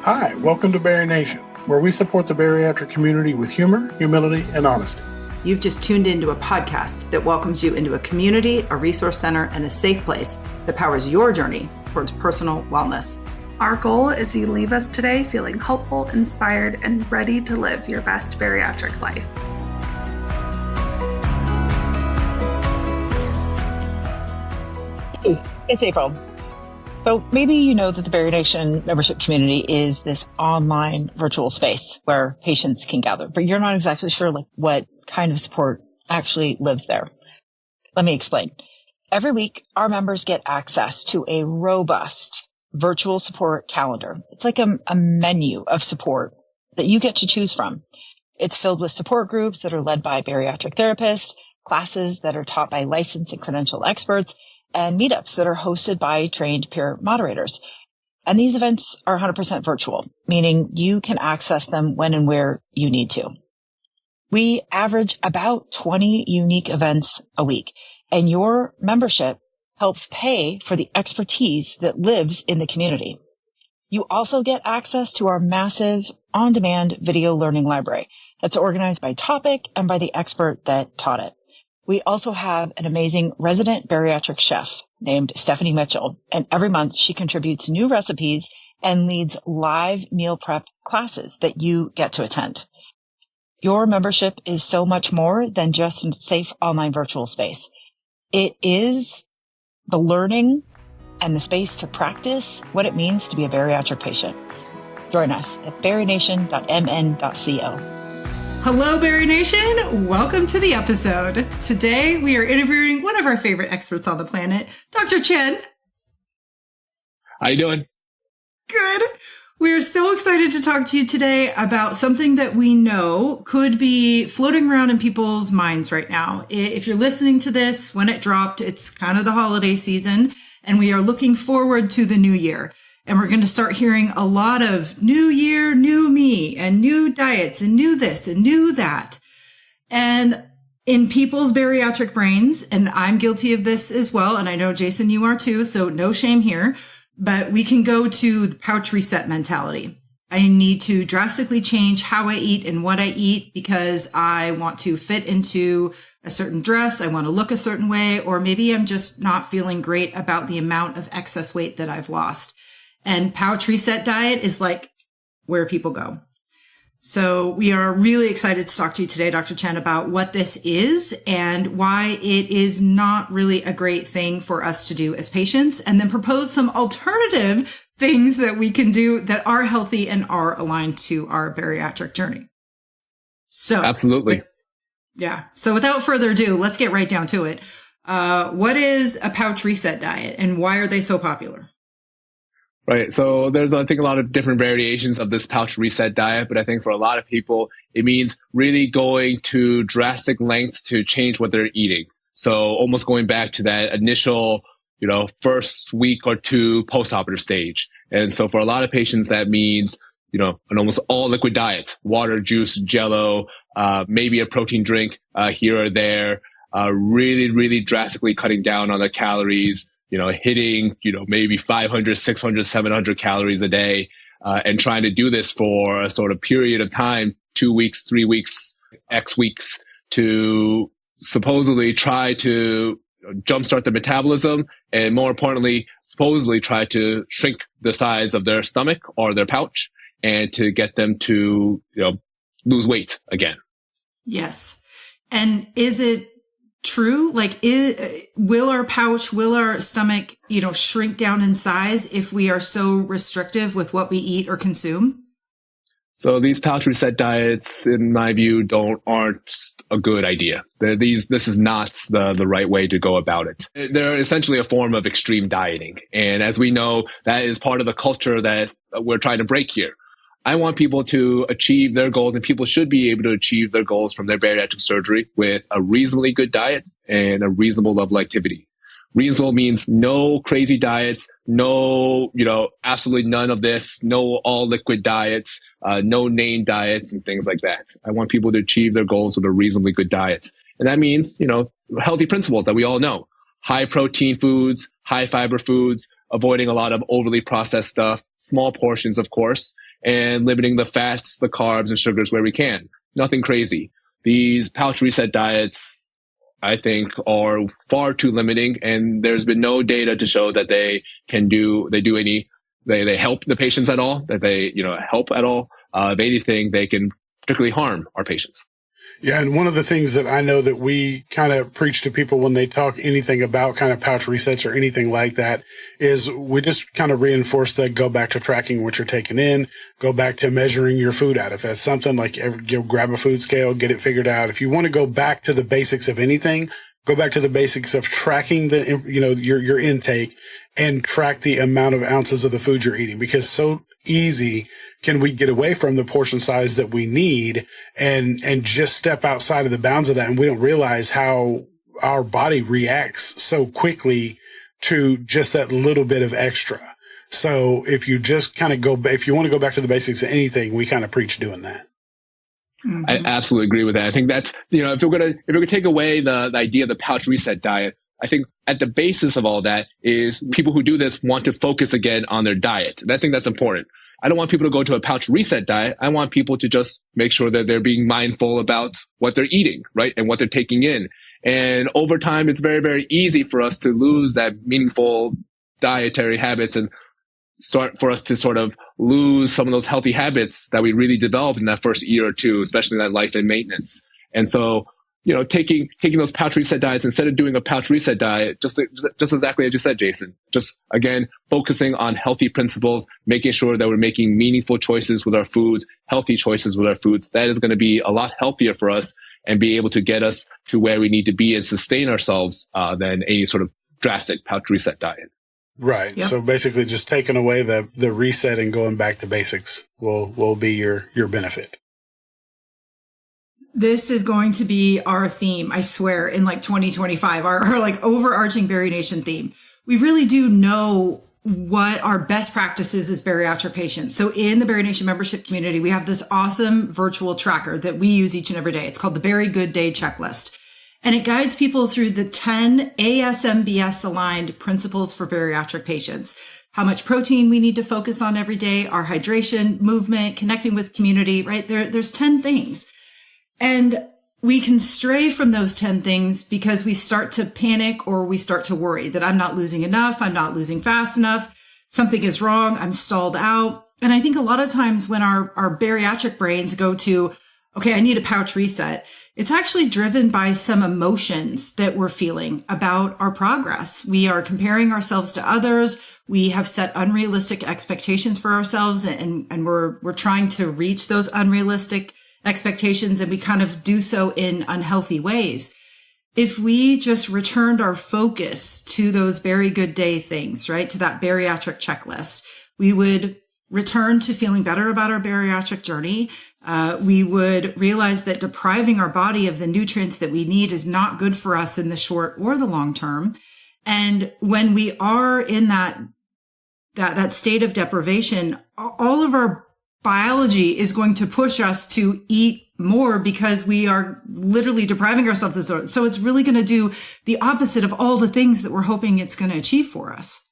Hi, welcome to BariNation, where we support the bariatric community with humor, humility, and honesty. You've just tuned into a podcast that welcomes you into a community, a resource center, and a safe place that powers your journey towards personal wellness. Our goal is you leave us today feeling hopeful, inspired, and ready to live your best bariatric life. Hey, it's April. So maybe you know that the BariNation membership community is this online virtual space where patients can gather, but you're not exactly sure what kind of support actually lives there. Let me explain. Every week, our members get access to a robust virtual support calendar. It's like a menu of support that you get to choose from. It's filled with support groups that are led by bariatric therapists, classes that are taught by licensed and credentialed experts, and meetups that are hosted by trained peer moderators. And these events are 100% virtual, meaning you can access them when and where you need to. We average about 20 unique events a week, and your membership helps pay for the expertise that lives in the community. You also get access to our massive on-demand video learning library that's organized by topic and by the expert that taught it. We also have an amazing resident bariatric chef named Stephanie Mitchell, and every month she contributes new recipes and leads live meal prep classes that you get to attend. Your membership is so much more than just a safe online virtual space. It is the learning and the space to practice what it means to be a bariatric patient. Join us at barination.mn.co. Hello, BariNation. Welcome to the episode. Today, we are interviewing one of our favorite experts on the planet, Dr. Chen. How you doing? Good. We are so excited to talk to you today about something that we know could be floating around in people's minds right now. If you're listening to this when it dropped, it's kind of the holiday season, and we are looking forward to the new year. And we're going to start hearing a lot of new year, new me, and new diets, and new this, and new that. And in people's bariatric brains, and I'm guilty of this as well, and I know, Jason, you are too, so no shame here, but we can go to the pouch reset mentality. I need to drastically change how I eat and what I eat because I want to fit into a certain dress, I want to look a certain way, or maybe I'm just not feeling great about the amount of excess weight that I've lost. And pouch reset diet is like where people go. So we are really excited to talk to you today, Dr. Chen, about what this is and why it is not really a great thing for us to do as patients, and then propose some alternative things that we can do that are healthy and are aligned to our bariatric journey. So absolutely. Yeah. So without further ado, let's get right down to it. What is a pouch reset diet and why are they so popular? Right. So there's, I think, a lot of different variations of this pouch reset diet, but I think for a lot of people, it means really going to drastic lengths to change what they're eating. So almost going back to that initial, first week or two post-operative stage. And so for a lot of patients, that means, an almost all liquid diet, water, juice, Jello, maybe a protein drink here or there, really, really drastically cutting down on the calories, hitting, maybe 500, 600, 700 calories a day, and trying to do this for a sort of period of time, 2 weeks, 3 weeks, X weeks, to supposedly try to jumpstart the metabolism, and more importantly, supposedly try to shrink the size of their stomach or their pouch, and to get them to, lose weight again. Yes. And is it true? Will our pouch, will our stomach, shrink down in size if we are so restrictive with what we eat or consume? So these pouch reset diets, in my view, aren't a good idea. This is not the right way to go about it. They're essentially a form of extreme dieting. And as we know, that is part of the culture that we're trying to break here. I want people to achieve their goals, and people should be able to achieve their goals from their bariatric surgery with a reasonably good diet and a reasonable level of activity. Reasonable means no crazy diets, no, absolutely none of this, no all liquid diets, no name diets and things like that. I want people to achieve their goals with a reasonably good diet. And that means, healthy principles that we all know. High protein foods, high fiber foods, avoiding a lot of overly processed stuff, small portions, of course, and limiting the fats, the carbs, and sugars where we can. Nothing crazy. These pouch reset diets, I think, are far too limiting, and there's been no data to show that they help the patients at all, that they help at all. If anything, they can particularly harm our patients. Yeah, and one of the things that I know that we kind of preach to people when they talk anything about kind of pouch resets or anything like that is we just kind of reinforce that go back to tracking what you're taking in, go back to measuring your food out. If that's something like grab a food scale, get it figured out. If you want to go back to the basics of anything, go back to the basics of tracking your intake and track the amount of ounces of the food you're eating, because so easy can we get away from the portion size that we need and just step outside of the bounds of that. And we don't realize how our body reacts so quickly to just that little bit of extra. So if you just kind of if you want to go back to the basics of anything, we kind of preach doing that. Mm-hmm. I absolutely agree with that. I think that's, if you're gonna take away the idea of the pouch reset diet, I think at the basis of all that is people who do this want to focus again on their diet. And I think that's important. I don't want people to go to a pouch reset diet. I want people to just make sure that they're being mindful about what they're eating, right? And what they're taking in. And over time, it's very, very easy for us to lose that meaningful dietary habits and for us to sort of lose some of those healthy habits that we really developed in that first year or two, especially in that life and maintenance. And so, taking those pouch reset diets, instead of doing a pouch reset diet, just exactly as you said, Jason, just again, focusing on healthy principles, making sure that we're making meaningful choices with our foods, healthy choices with our foods. That is going to be a lot healthier for us and be able to get us to where we need to be and sustain ourselves than any sort of drastic pouch reset diet. Right. Yep. So basically just taking away the reset and going back to basics will be your benefit. This is going to be our theme, I swear, in 2025, our overarching BariNation theme. We really do know what our best practices as bariatric patients. So in the BariNation membership community, we have this awesome virtual tracker that we use each and every day. It's called the Bari Good Day Checklist. And it guides people through the 10 ASMBS aligned principles for bariatric patients. How much protein we need to focus on every day, our hydration, movement, connecting with community, right? There's 10 things. And we can stray from those 10 things because we start to panic or we start to worry that I'm not losing enough. I'm not losing fast enough. Something is wrong. I'm stalled out. And I think a lot of times when our bariatric brains go to, okay, I need a pouch reset, it's actually driven by some emotions that we're feeling about our progress. We are comparing ourselves to others. We have set unrealistic expectations for ourselves and we're trying to reach those unrealistic expectations, and we kind of do so in unhealthy ways. If we just returned our focus to those Bari Good Day things, right, to that bariatric checklist, we would return to feeling better about our bariatric journey. We would realize that depriving our body of the nutrients that we need is not good for us in the short or the long term. And when we are in that state of deprivation, all of our biology is going to push us to eat more because we are literally depriving ourselves of this. So it's really going to do the opposite of all the things that we're hoping it's going to achieve for us.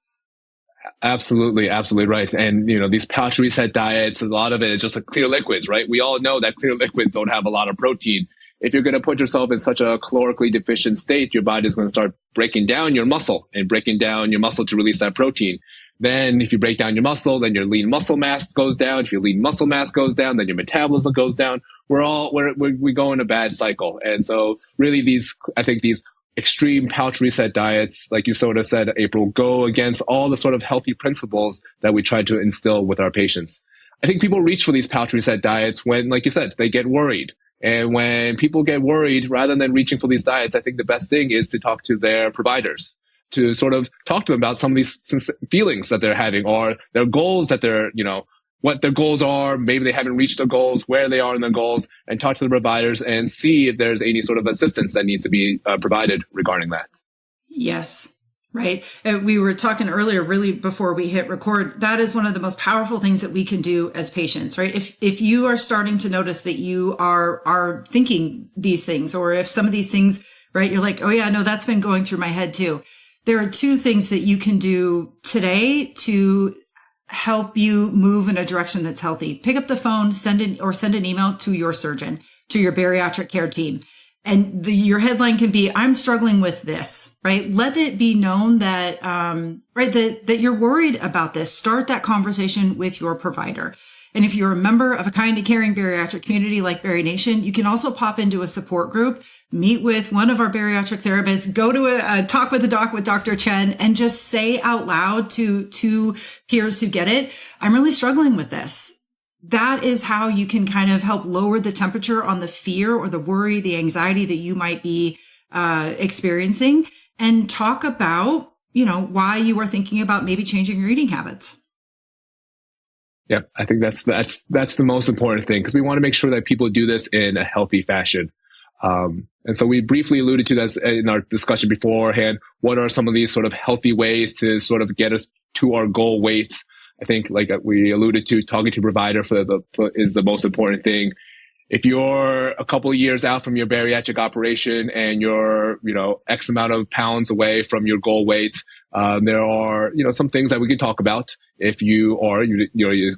Absolutely, absolutely right. And, these pouch reset diets, a lot of it is just clear liquids, right? We all know that clear liquids don't have a lot of protein. If you're going to put yourself in such a calorically deficient state, your body is going to start breaking down your muscle to release that protein. Then if you break down your muscle, then your lean muscle mass goes down. If your lean muscle mass goes down, then your metabolism goes down. We go in a bad cycle. And so really these extreme pouch reset diets, like you sort of said, April, go against all the sort of healthy principles that we try to instill with our patients. I think people reach for these pouch reset diets when, like you said, they get worried. And when people get worried, rather than reaching for these diets, I think the best thing is to talk to their providers, to sort of talk to them about some of these feelings that they're having or their goals that they're, what their goals are. Maybe they haven't reached their goals, where they are in their goals, and talk to the providers and see if there's any sort of assistance that needs to be provided regarding that. Yes. Right. We were talking earlier, really before we hit record, that is one of the most powerful things that we can do as patients, right? If you are starting to notice that you are thinking these things, or if some of these things, right, you're like, oh yeah, no, that's been going through my head too. There are two things that you can do today to help you move in a direction that's healthy. Pick up the phone, send an email to your surgeon, to your bariatric care team. And your headline can be, I'm struggling with this, right? Let it be known that, that you're worried about this. Start that conversation with your provider. And if you're a member of a kind and caring bariatric community like BariNation, you can also pop into a support group, meet with one of our bariatric therapists, go to a talk with a doc with Dr. Chen, and just say out loud to peers who get it, I'm really struggling with this. That is how you can kind of help lower the temperature on the fear or the worry, the anxiety that you might be experiencing, and talk about, why you are thinking about maybe changing your eating habits. Yeah, I think that's the most important thing, because we want to make sure that people do this in a healthy fashion. And so we briefly alluded to this in our discussion beforehand. What are some of these sort of healthy ways to sort of get us to our goal weights? I think, like we alluded to, talking to provider is the most important thing. If you're a couple of years out from your bariatric operation and you're, X amount of pounds away from your goal weight, there are, some things that we can talk about. If you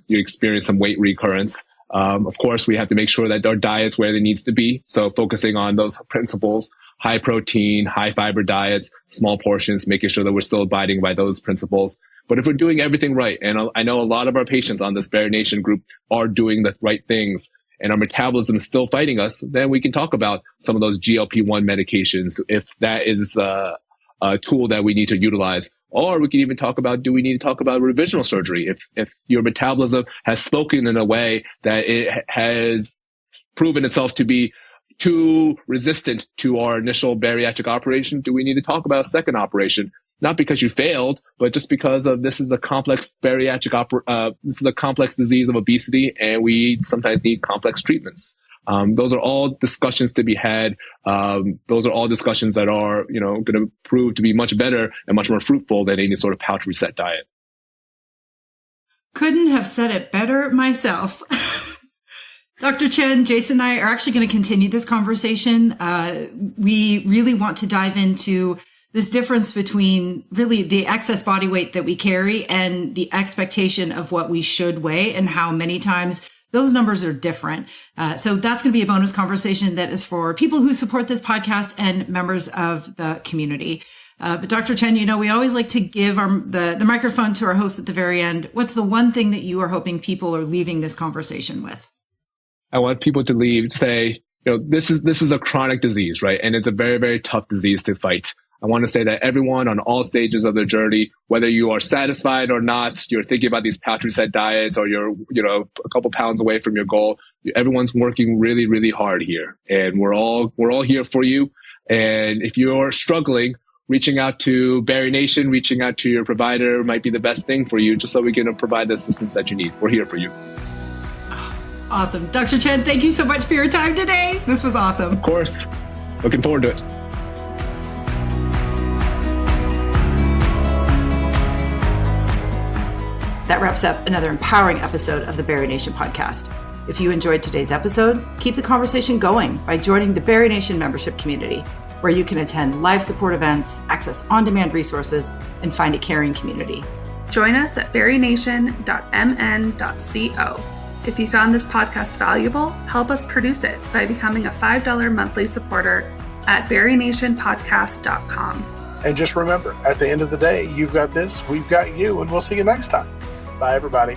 experience some weight recurrence, of course, we have to make sure that our diet's where it needs to be. So focusing on those principles, high protein, high fiber diets, small portions, making sure that we're still abiding by those principles. But if we're doing everything right, and I know a lot of our patients on this BariNation group are doing the right things, and our metabolism is still fighting us, then we can talk about some of those GLP-1 medications, if that is a tool that we need to utilize. Or we can even talk about, do we need to talk about revisional surgery? If your metabolism has spoken in a way that it has proven itself to be too resistant to our initial bariatric operation, do we need to talk about a second operation? Not because you failed, but just because of this is a complex this is a complex disease of obesity, and we sometimes need complex treatments. Those are all discussions to be had. Those are all discussions that are, going to prove to be much better and much more fruitful than any sort of pouch reset diet. Couldn't have said it better myself. Dr. Chen, Jason and I are actually going to continue this conversation. We really want to dive into this difference between really the excess body weight that we carry and the expectation of what we should weigh, and how many times those numbers are different. So that's going to be a bonus conversation that is for people who support this podcast and members of the community. But Dr. Chen, we always like to give the microphone to our host at the very end. What's the one thing that you are hoping people are leaving this conversation with? I want people to say, this is a chronic disease, right? And it's a very, very tough disease to fight. I want to say that everyone on all stages of their journey, whether you are satisfied or not, you're thinking about these pouch reset diets, or you're, a couple pounds away from your goal, everyone's working really, really hard here. And we're all here for you. And if you're struggling, reaching out to BariNation, reaching out to your provider might be the best thing for you, just so we can provide the assistance that you need. We're here for you. Awesome. Dr. Chen, thank you so much for your time today. This was awesome. Of course. Looking forward to it. That wraps up another empowering episode of the BariNation podcast. If you enjoyed today's episode, keep the conversation going by joining the BariNation membership community, where you can attend live support events, access on-demand resources, and find a caring community. Join us at barination.mn.co. If you found this podcast valuable, help us produce it by becoming a $5 monthly supporter at barinationpodcast.com. And just remember, at the end of the day, you've got this, we've got you, and we'll see you next time. Bye, everybody.